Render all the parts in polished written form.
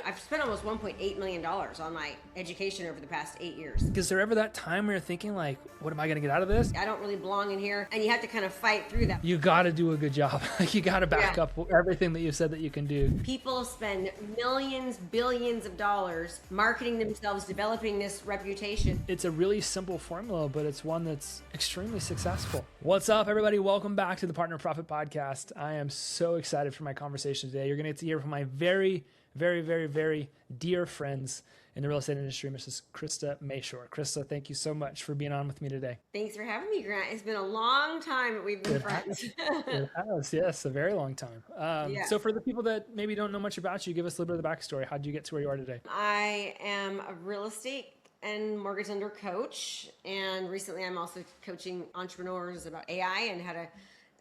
I've spent almost $1.8 million on my education over the past 8 years. Is there ever that time where you're thinking like, what am I going to get out of this? I don't really belong in here. And you have to kind of fight through that. You got to do a good job. You got to back up everything that you said that you can do. People spend millions, billions of dollars marketing themselves, developing this reputation. It's a really simple formula, but it's one that's extremely successful. What's up, everybody? Welcome back to the Partner Profit Podcast. I am so excited for my conversation today. You're going to get to hear from my very dear friends in the real estate industry, Mrs. Krista Mashore. Krista, thank you so much for being on with me today. Thanks for having me, Grant. It's been a long time that we've been friends. It has, yes, a very long time. So for the people that maybe don't know much about you, give us a little bit of the backstory. How did you get to where you are today? I am a real estate and mortgage lender coach, and recently I'm also coaching entrepreneurs about AI and how to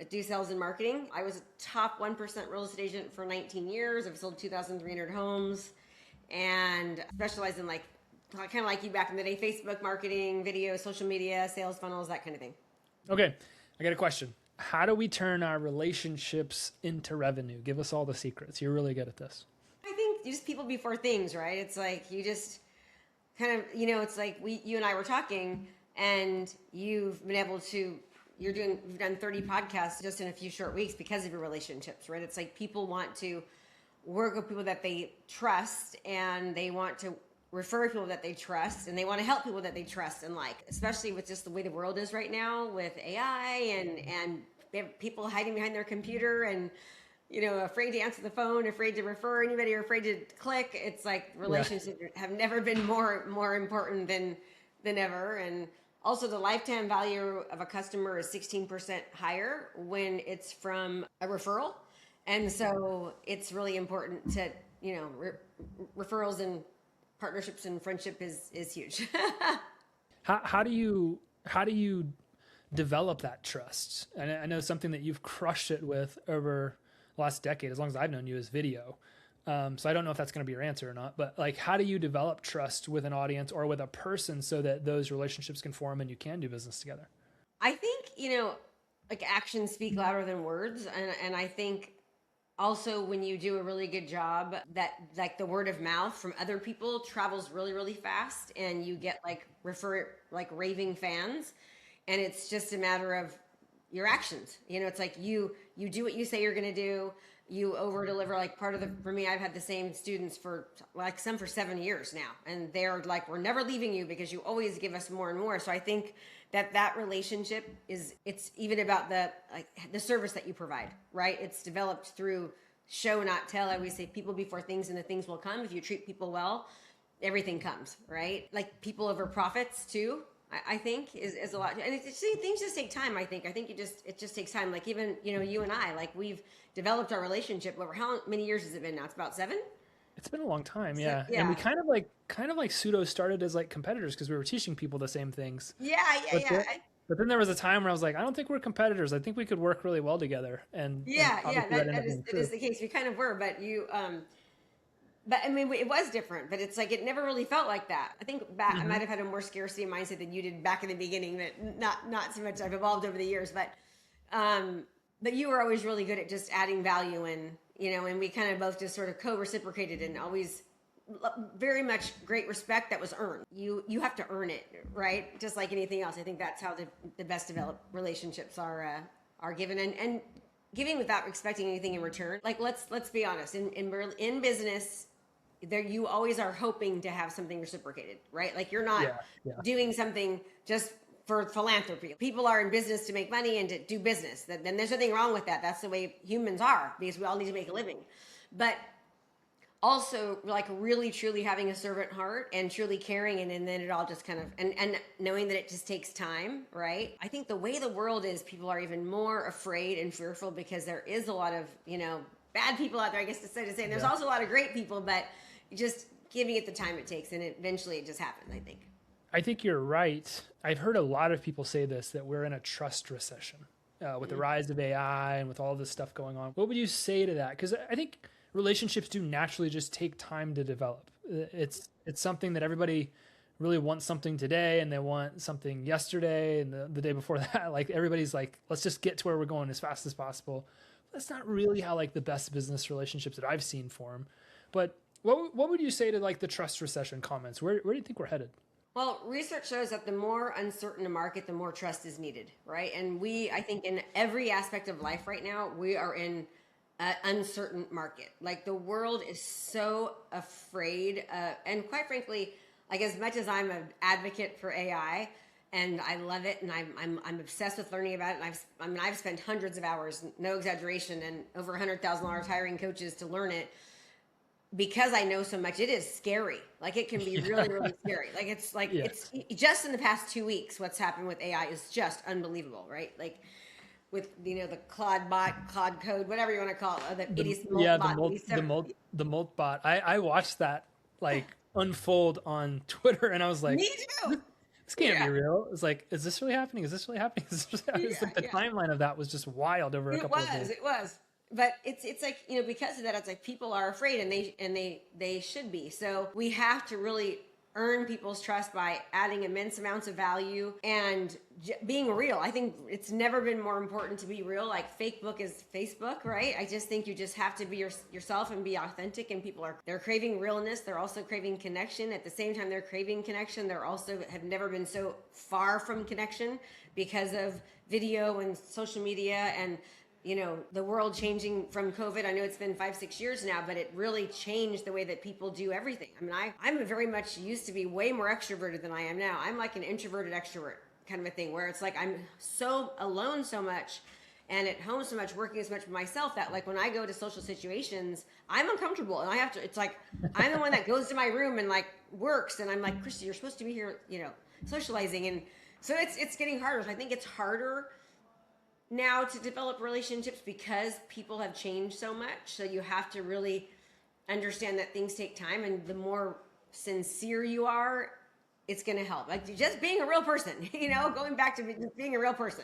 do sales and marketing. I was a top 1% real estate agent for 19 years. I've sold 2,300 homes and specialized in kind of like you back in the day, Facebook marketing, video, social media, sales funnels, that kind of thing. Okay, I got a question. How do we turn our relationships into revenue? Give us all the secrets. You're really good at this. I think just people before things, right? It's like you just kind of, it's like you and I were talking and you've been able to you've done 30 podcasts just in a few short weeks because of your relationships, right? It's like people want to work with people that they trust, and they want to refer people that they trust, and they want to help people that they trust and like, especially with just the way the world is right now with AI and they have people hiding behind their computer and, afraid to answer the phone, afraid to refer anybody, or afraid to click. It's like relationships have never been more important than ever. And also, the lifetime value of a customer is 16% higher when it's from a referral. And so it's really important to, referrals and partnerships and friendship is huge. How do you develop that trust? And I know something that you've crushed it with over the last decade, as long as I've known you, is video. So I don't know if that's going to be your answer or not, but how do you develop trust with an audience or with a person so that those relationships can form and you can do business together? I think, actions speak louder than words. And I think also when you do a really good job, that the word of mouth from other people travels really, really fast, and you get raving fans. And it's just a matter of your actions. It's like you do what you say you're going to do. You over deliver. For me, I've had the same students for some for 7 years now, and they're like, we're never leaving you because you always give us more and more. So I think that relationship it's even about the service that you provide, right? It's developed through show, not tell. I always say people before things, and the things will come. If you treat people well, everything comes, right? Like people over profits too. I think is a lot, and things just take time. I think it just takes time. Like even you and I, we've developed our relationship over how many years has it been now? It's about 7. It's been a long time, yeah. And we kind of like pseudo started as competitors because we were teaching people the same things. Yeah. But then there was a time where I was like, I don't think we're competitors. I think we could work really well together. And that is the case. We kind of were, but But I mean, it was different, but it's it never really felt like that. I think back, I might have had a more scarcity mindset than you did back in the beginning. That not so much. I've evolved over the years, but you were always really good at just adding value, and and we kind of both just sort of co-reciprocated, and always very much great respect that was earned. You have to earn it, right? Just like anything else. I think that's how the best developed relationships are given, and giving without expecting anything in return. Let's be honest. In business, there you always are hoping to have something reciprocated, right? You're not doing something just for philanthropy. People are in business to make money and to do business. Then there's nothing wrong with that. That's the way humans are, because we all need to make a living. But also really truly having a servant heart and truly caring, and then it all just kind of and knowing that it just takes time, right? I think the way the world is, people are even more afraid and fearful because there is a lot of bad people out there, I guess to say. There's also a lot of great people, but just giving it the time it takes, and eventually it just happens. I think you're right. I've heard a lot of people say this, that we're in a trust recession with the rise of AI and with all this stuff going on. What would you say to that? Because I think relationships do naturally just take time to develop. It's something that everybody really wants something today, and they want something yesterday and the day before that. Everybody's like, let's just get to where we're going as fast as possible. That's not really how the best business relationships that I've seen form. But What would you say to like the trust recession comments? Where do you think we're headed? Well, research shows that the more uncertain a market, the more trust is needed, right? And I think in every aspect of life right now, we are in an uncertain market. Like the world is so afraid, and quite frankly, like as much as I'm an advocate for AI, and I love it, and I'm obsessed with learning about it. And I've spent hundreds of hours, no exaggeration, and over $100,000 hiring coaches to learn it. Because I know so much, it is scary. Like it can be really, really scary. It's just in the past 2 weeks, what's happened with AI is just unbelievable, right? Like with the Claude bot, Claude code, whatever you want to call it, the idiot bot. The molt bot. I watched that like unfold on Twitter, and I was like, me too. This can't be real. It's like, is this really happening? Is this really happening? Is this really happening? It's like the timeline of that was just wild over a couple of days. It was. But it's like, because of that, it's like people are afraid, and they should be. So we have to really earn people's trust by adding immense amounts of value and being real. I think it's never been more important to be real. Like Facebook is Facebook, right? I just think you just have to be yourself and be authentic, and they're craving realness. They're also craving connection. At the same time they're craving connection, they're also have never been so far from connection because of video and social media and the world changing from COVID. I know it's been 5-6 years now, but it really changed the way that people do everything. I mean, I'm very much used to be way more extroverted than I am now. I'm like an introverted extrovert kind of a thing, where it's like I'm so alone so much and at home so much, working as much with myself, that like when I go to social situations, I'm uncomfortable, and it's like I'm the one that goes to my room and like works, and I'm like, Krista, you're supposed to be here, socializing. And so it's getting harder. So I think it's harder now to develop relationships because people have changed so much. So you have to really understand that things take time, and the more sincere you are, it's going to help. Like just being a real person, going back to just being a real person.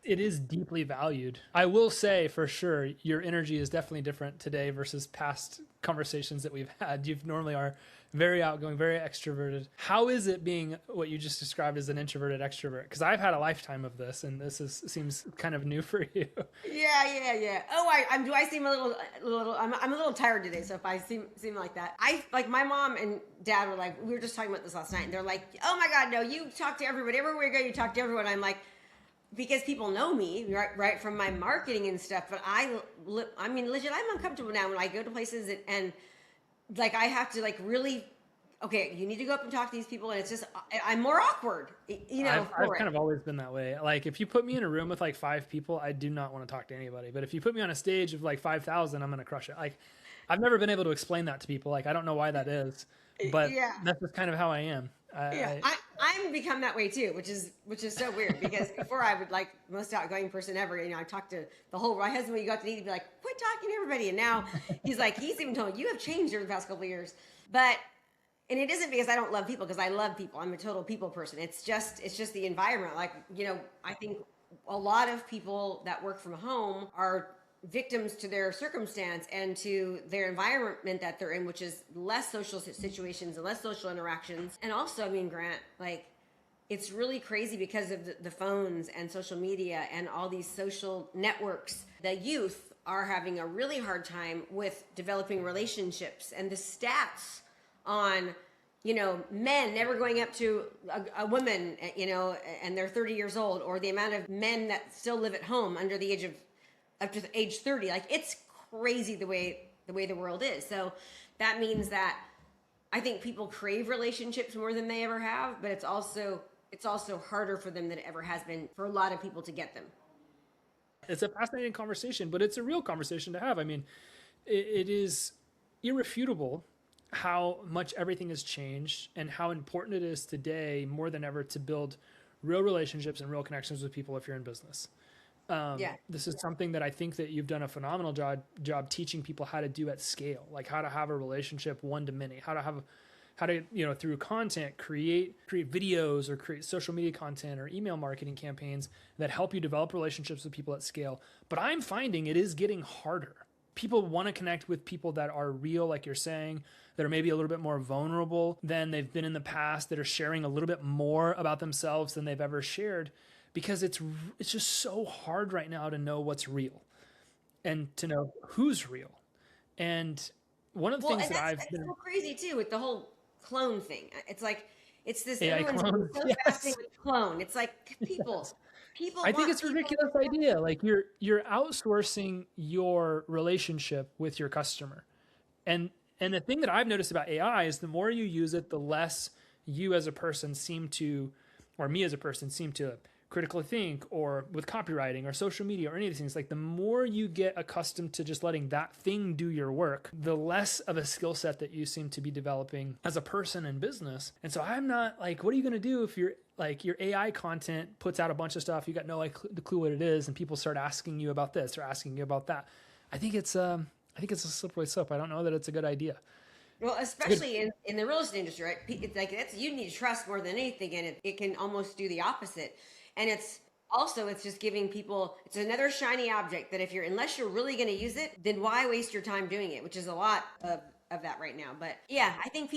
It is deeply valued. I will say for sure, your energy is definitely different today versus past conversations that we've had. You normally are very outgoing, very extroverted. How is it being what you just described as an introverted extrovert? Because I've had a lifetime of this, and this seems kind of new for you. Yeah. Oh, do I seem a little? I'm a little tired today. So if I seem like that, my mom and dad were like, we were just talking about this last night, and they're like, oh my God, no, you talk to everybody. Everywhere you go, you talk to everyone. I'm like, because people know me, right, from my marketing and stuff. But I mean, legit, I'm uncomfortable now when I go to places and like I have to like really, okay, you need to go up and talk to these people, and it's just I'm more awkward, I've kind of always been that way. Like if you put me in a room with like 5 people, I do not want to talk to anybody. But if you put me on a stage of like 5,000, I'm gonna crush it. Like I've never been able to explain that to people. Like I don't know why that is, but that's just kind of how I am. I'm become that way too, which is so weird, because before I would like most outgoing person ever. I talked to my husband when you got to need to be like, quit talking to everybody, and now he's even told me you have changed over the past couple of years. And it isn't because I don't love people, because I love people. I'm a total people person. It's just the environment. Like I think a lot of people that work from home are victims to their circumstance and to their environment that they're in, which is less social situations and less social interactions. And also, I mean, Grant, like it's really crazy because of the phones and social media and all these social networks. The youth are having a really hard time with developing relationships, and the stats on men never going up to a woman, and they're 30 years old, or the amount of men that still live at home under the age of up to age 30. Like it's crazy the way the world is. So that means that I think people crave relationships more than they ever have, but it's also harder for them than it ever has been for a lot of people to get them. It's a fascinating conversation, but it's a real conversation to have. I mean, it is irrefutable how much everything has changed and how important it is today more than ever to build real relationships and real connections with people if you're in business. This is something that I think that you've done a phenomenal job teaching people how to do at scale, like how to have a relationship one to many, how to through content, create videos or create social media content or email marketing campaigns that help you develop relationships with people at scale. But I'm finding it is getting harder. People want to connect with people that are real, like you're saying, that are maybe a little bit more vulnerable than they've been in the past, that are sharing a little bit more about themselves than they've ever shared. Because it's just so hard right now to know what's real and to know who's real. And one of the Well, things and that that's so crazy too with the whole clone thing. It's like, it's this, AI everyone's clone. so Yes. fascinated with clone. It's like, Yes. people I think want it's a people. ridiculous idea. Like you're outsourcing your relationship with your customer. And the thing that I've noticed about AI is the more you use it, the less you as a person seem to, or me as a person seem to critically think, or with copywriting or social media or any of these things. Like the more you get accustomed to just letting that thing do your work, the less of a skill set that you seem to be developing as a person in business. And so I'm not like, what are you going to do if you're like your AI content puts out a bunch of stuff, you got no clue what it is, and people start asking you about this or asking you about that. I think it's a slippery slope. I don't know that it's a good idea. Well, especially in the real estate industry, right? It's like, that's, you need trust more than anything, and it can almost do the opposite. And it's also, it's just giving people, it's another shiny object that unless you're really going to use it, then why waste your time doing it? Which is a lot of that right now. But yeah, I think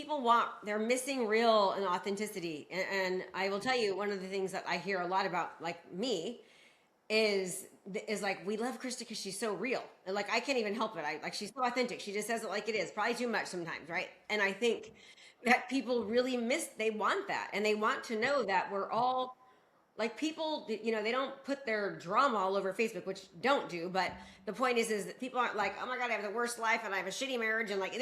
they're missing real and authenticity. And I will tell you, one of the things that I hear a lot about, like me, is like, we love Krista because she's so real, and like, I can't even help it. Like, she's so authentic. She just says it like it is, probably too much sometimes, right? And I think that people really they want that, and they want to know that we're all like, people, they don't put their drama all over Facebook, which don't do. But the point is that people aren't like, oh my God, I have the worst life and I have a shitty marriage. And like,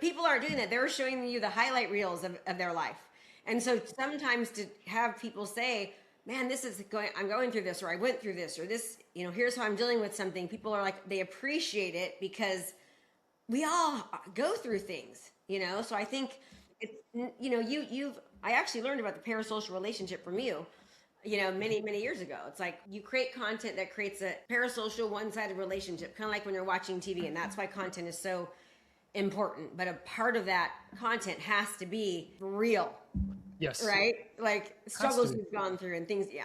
people aren't doing that. They're showing you the highlight reels of their life. And so sometimes to have people say, man, I'm going through this, or I went through this, or this, here's how I'm dealing with something. People are like, they appreciate it because we all go through things, So I think it's, I actually learned about the parasocial relationship from you, many, many years ago. It's like, you create content that creates a parasocial one-sided relationship, kind of like when you're watching TV. And that's why content is so important. But a part of that content has to be real. Yes. Right? Like, struggles we've gone through and things. Yeah.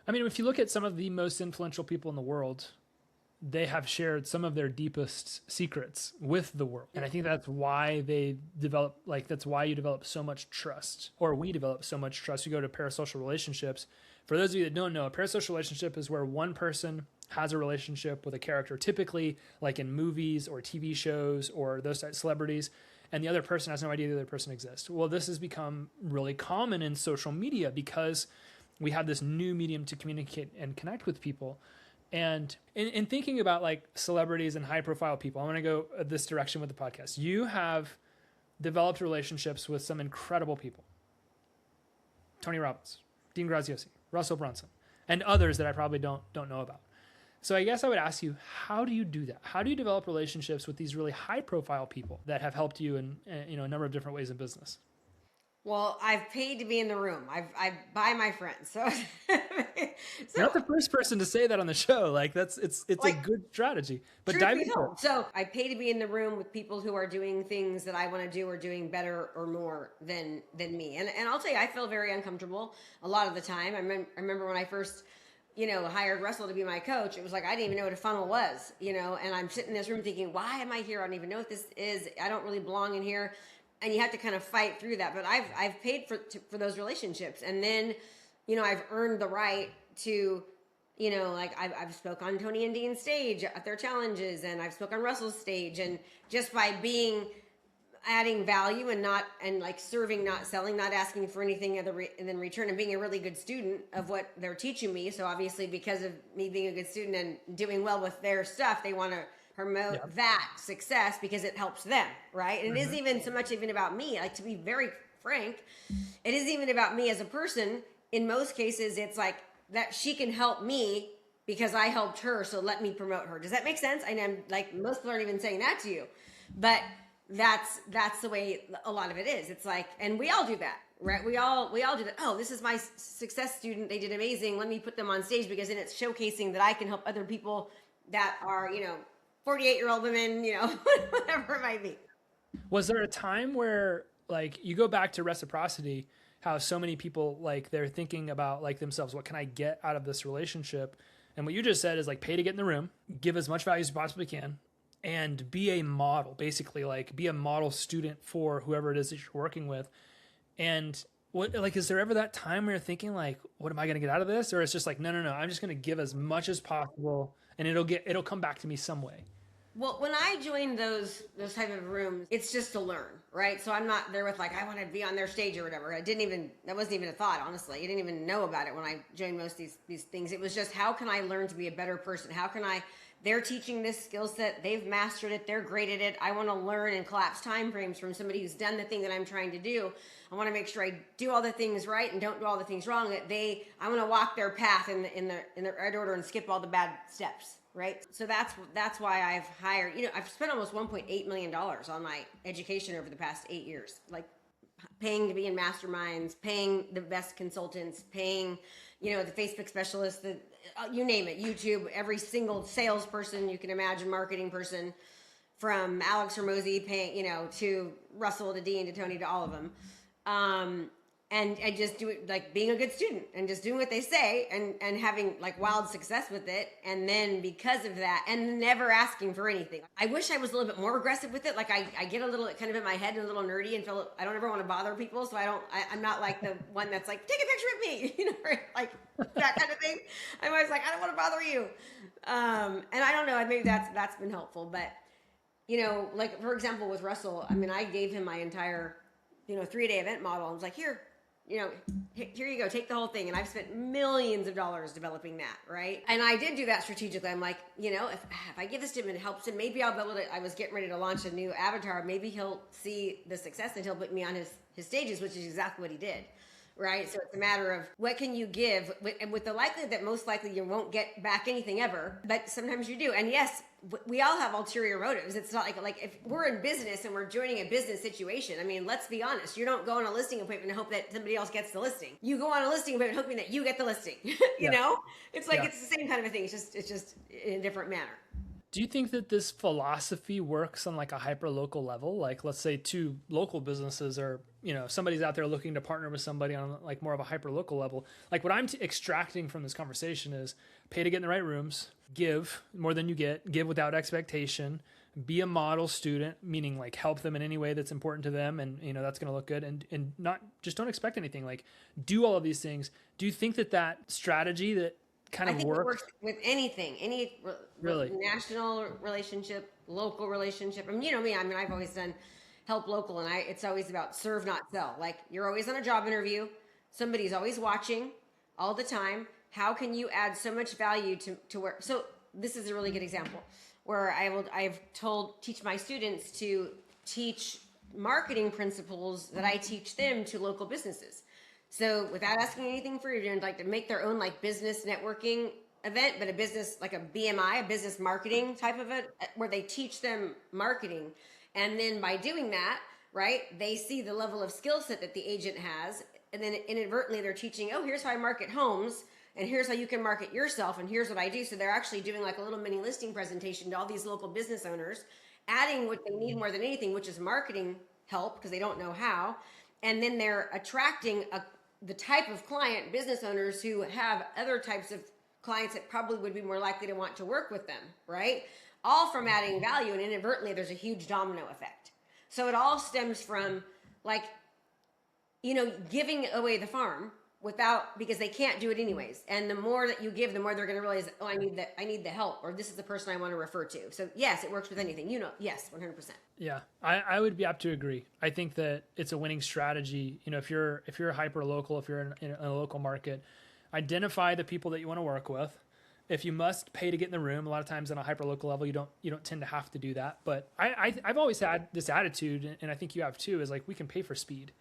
I mean, if you look at some of the most influential people in the world, they have shared some of their deepest secrets with the world. And I think that's why that's why you develop so much trust, or we develop so much trust. You go to parasocial relationships. For those of you that don't know, a parasocial relationship is where one person has a relationship with a character, typically like in movies or TV shows or those types of celebrities, and the other person has no idea the other person exists. Well, this has become really common in social media because we have this new medium to communicate and connect with people. And in thinking about like celebrities and high profile people, I want to go this direction with the podcast. You have developed relationships with some incredible people. Tony Robbins, Dean Graziosi, Russell Brunson, and others that I probably don't know about. So I guess I would ask you, how do you do that? How do you develop relationships with these really high profile people that have helped you in a number of different ways in business? Well, I've paid to be in the room. I buy my friends. So, You're not the first person to say that on the show. Like it's like, a good strategy. But dive into it. So I pay to be in the room with people who are doing things that I want to do, or doing better or more than me. And I'll tell you, I feel very uncomfortable a lot of the time. I remember when I first hired Russell to be my coach, it was like, I didn't even know what a funnel was, and I'm sitting in this room thinking, why am I here? I don't even know what this is. I don't really belong in here. And you have to kind of fight through that. But I've paid for those relationships. And then, I've earned the right to, like I've spoke on Tony and Dean's stage at their challenges, and I've spoke on Russell's stage. And just by adding value and like serving, not selling, not asking for anything in return, and being a really good student of what they're teaching me. So obviously, because of me being a good student and doing well with their stuff, they want to promote that success because it helps them, right? And it isn't even so much even about me. Like, to be very frank, it isn't even about me as a person. In most cases, it's like that she can help me because I helped her, so let me promote her. Does that make sense? I know, like, most people aren't even saying that to you, but that's the way a lot of it is. It's like, and we all do that, right? We all do that. Oh, this is my success student. They did amazing. Let me put them on stage, because then it's showcasing that I can help other people that are, 48-year-old women, whatever it might be. Was there a time where, like, you go back to reciprocity, how so many people, like, they're thinking about, like, themselves, what can I get out of this relationship? And what you just said is, like, pay to get in the room, give as much value as you possibly can, and be a model, basically, like, be a model student for whoever it is that you're working with. And what, like, is there ever that time where you're thinking, like, what am I going to get out of this? Or it's just like, no, I'm just going to give as much as possible, and it'll come back to me some way. Well, when I joined those type of rooms, it's just to learn, right? So I'm not there with like I want to be on their stage or whatever. That wasn't even a thought, honestly. I didn't even know about it when I joined most of these things. It was just how can I learn to be a better person? How can I? They're teaching this skill set. They've mastered it. They're great at it. I want to learn and collapse time frames from somebody who's done the thing that I'm trying to do. I want to make sure I do all the things right and don't do all the things wrong. I want to walk their path in the right order and skip all the bad steps. Right. So that's why I've hired, I've spent almost $1.8 million on my education over the past 8 years, like paying to be in masterminds, paying the best consultants, paying, the Facebook specialists, you name it, YouTube, every single salesperson you can imagine, marketing person, from Alex Hormozy, paying, to Russell, to Dean, to Tony, to all of them. And I just do it like being a good student and just doing what they say and having like wild success with it. And then because of that, and never asking for anything. I wish I was a little bit more aggressive with it. Like I get a little kind of in my head and a little nerdy and feel I don't ever want to bother people. So I'm not like the one that's like, take a picture with me, like that kind of thing. I'm always like, I don't want to bother you. And I don't know, maybe that's been helpful. But, like for example, with Russell, I mean, I gave him my entire, 3-day event model. I was like, here you go, take the whole thing. And I've spent millions of dollars developing that, right? And I did do that strategically. I'm like, if I give this to him and it helps him, maybe I'll be able to, I was getting ready to launch a new avatar. Maybe he'll see the success and he'll put me on his stages, which is exactly what he did. Right. So it's a matter of what can you give with the likelihood that most likely you won't get back anything ever. But sometimes you do. And yes, we all have ulterior motives. It's not like if we're in business and we're joining a business situation, I mean, let's be honest. You don't go on a listing appointment and hope that somebody else gets the listing. You go on a listing appointment hoping that you get the listing. you know, it's like it's the same kind of a thing. It's just in a different manner. Do you think that this philosophy works on like a hyper local level? Like, let's say two local businesses are, somebody's out there looking to partner with somebody on like more of a hyper local level. Like what I'm extracting from this conversation is pay to get in the right rooms, give more than you get, give without expectation, be a model student, meaning like help them in any way that's important to them. And, that's going to look good and not just don't expect anything, like do all of these things. Do you think that strategy that kind of it works with anything, any really national relationship, local relationship. I mean, me, I've always done help local and it's always about serve, not sell. Like you're always on a job interview. Somebody's always watching all the time. How can you add so much value to work? So this is a really good example where teach my students to teach marketing principles that I teach them to local businesses. So without asking anything for you, like to make their own like business networking event, but a business like a BMI, a business marketing type of it, where they teach them marketing. And then by doing that, right, they see the level of skill set that the agent has. And then inadvertently they're teaching, oh, here's how I market homes. And here's how you can market yourself. And here's what I do. So they're actually doing like a little mini listing presentation to all these local business owners, adding what they need more than anything, which is marketing help because they don't know how. And then they're attracting the type of client, business owners who have other types of clients that probably would be more likely to want to work with them, right? All from adding value, and inadvertently there's a huge domino effect. So it all stems from like, giving away the farm because they can't do it anyways. And the more that you give, the more they're going to realize, oh, I need the help, or this is the person I want to refer to. So yes, it works with anything, yes, 100%. Yeah, I would be apt to agree. I think that it's a winning strategy. If you're hyper local, if you're in a local market, identify the people that you want to work with. If you must pay to get in the room, a lot of times on a hyper local level, you don't tend to have to do that. But I've always had this attitude, and I think you have too, is like we can pay for speed.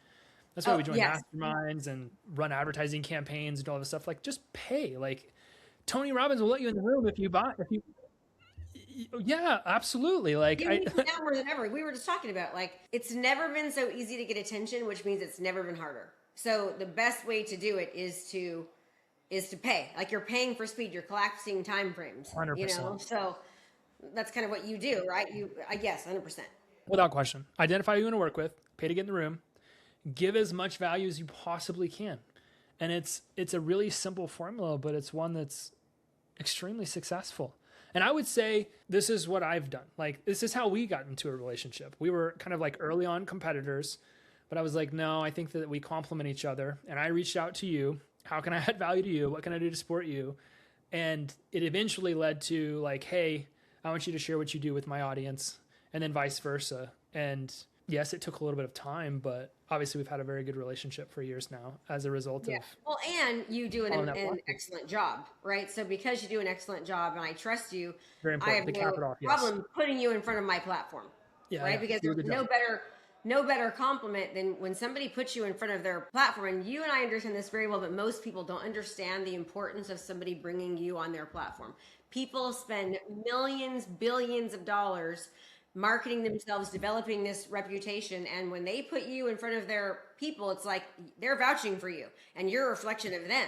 That's why we join masterminds and run advertising campaigns and all this stuff. Like just pay. Like Tony Robbins will let you in the room if you buy. Yeah, absolutely. Like now more than ever. We were just talking about like it's never been so easy to get attention, which means it's never been harder. So the best way to do it is to pay. Like you're paying for speed. You're collapsing time frames. 100%. So that's kind of what you do, right? Yes, 100%. Without question. Identify who you want to work with. Pay to get in the room. Give as much value as you possibly can. And it's a really simple formula, but it's one that's extremely successful. And I would say this is what I've done. Like, this is how we got into a relationship. We were kind of like early on competitors, but I was like, no, I think that we complement each other. And I reached out to you. How can I add value to you? What can I do to support you? And it eventually led to like, hey, I want you to share what you do with my audience, and then vice versa. And yes, it took a little bit of time, but obviously we've had a very good relationship for years now as a result of. Well, and you do following an that process. excellent job, right? So because you do an excellent job and I trust you, Very I have important. To cap it no off, yes. problem putting you in front of my platform, Yeah, right? yeah. Because Do a there's good job. no better compliment than when somebody puts you in front of their platform. And you and I understand this very well, but most people don't understand the importance of somebody bringing you on their platform. People spend millions, billions of dollars marketing themselves, developing this reputation, and when they put you in front of their people, it's like they're vouching for you and you're a reflection of them.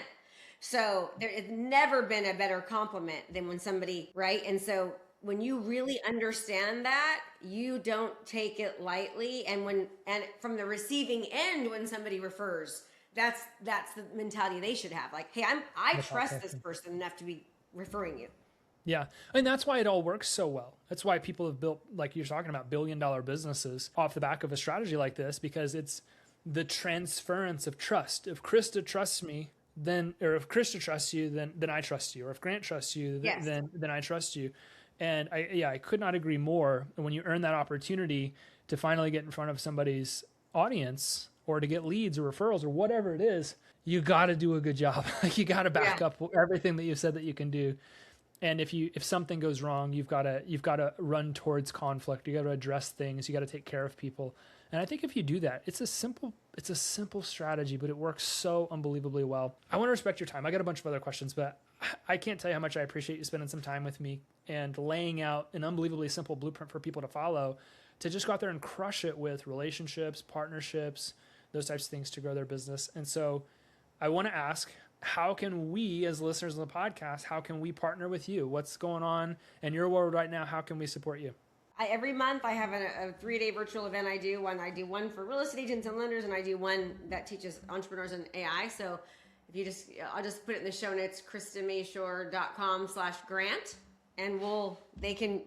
So there has never been a better compliment than when somebody, right? And so when you really understand that, you don't take it lightly. And from the receiving end, when somebody refers, that's the mentality they should have. Like, hey, I trust this person enough to be referring you. Yeah. And that's why it all works so well. That's why people have built, like you're talking about, billion-dollar businesses off the back of a strategy like this, because it's the transference of trust. If Krista trusts me, or if Krista trusts you, then I trust you. Or if Grant trusts you, then I trust you. And I could not agree more. And when you earn that opportunity to finally get in front of somebody's audience or to get leads or referrals or whatever it is, you got to do a good job. You got to back up everything that you said that you can do. And if something goes wrong, you've got to run towards conflict. You got to address things. You got to take care of people. And I think if you do that, it's a simple strategy, but it works so unbelievably well. I want to respect your time. I got a bunch of other questions, but I can't tell you how much I appreciate you spending some time with me and laying out an unbelievably simple blueprint for people to follow, to just go out there and crush it with relationships, partnerships, those types of things to grow their business. And so I want to ask, how can we, as listeners of the podcast, how can we partner with you? What's going on in your world right now? How can we support you? Every month I have a 3-day virtual event I do one for real estate agents and lenders, and I do one that teaches entrepreneurs and AI. So if I'll just put it in the show notes, kristamashore.com/grant, and they can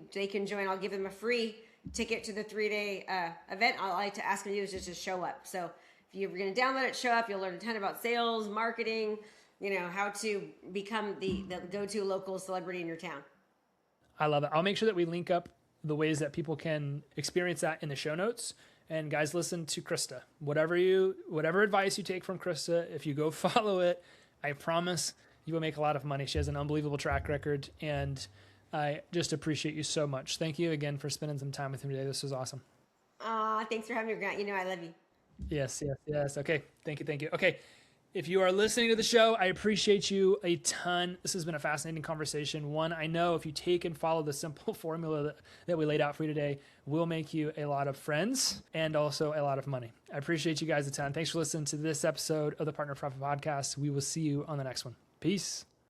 join. I'll give them a free ticket to the 3-day event. All I like to ask them to do is just to show up. So if you're going to download it, show up, you'll learn a ton about sales, marketing, how to become the go-to local celebrity in your town. I love it. I'll make sure that we link up the ways that people can experience that in the show notes. And guys, listen to Krista. Whatever advice you take from Krista, if you go follow it, I promise you will make a lot of money. She has an unbelievable track record, and I just appreciate you so much. Thank you again for spending some time with me today. This was awesome. Thanks for having me, Grant. I love you. Yes. Okay. Thank you. Okay. If you are listening to the show, I appreciate you a ton. This has been a fascinating conversation. One, I know if you take and follow the simple formula that we laid out for you today, will make you a lot of friends and also a lot of money. I appreciate you guys a ton. Thanks for listening to this episode of the Partner Profit Podcast. We will see you on the next one. Peace.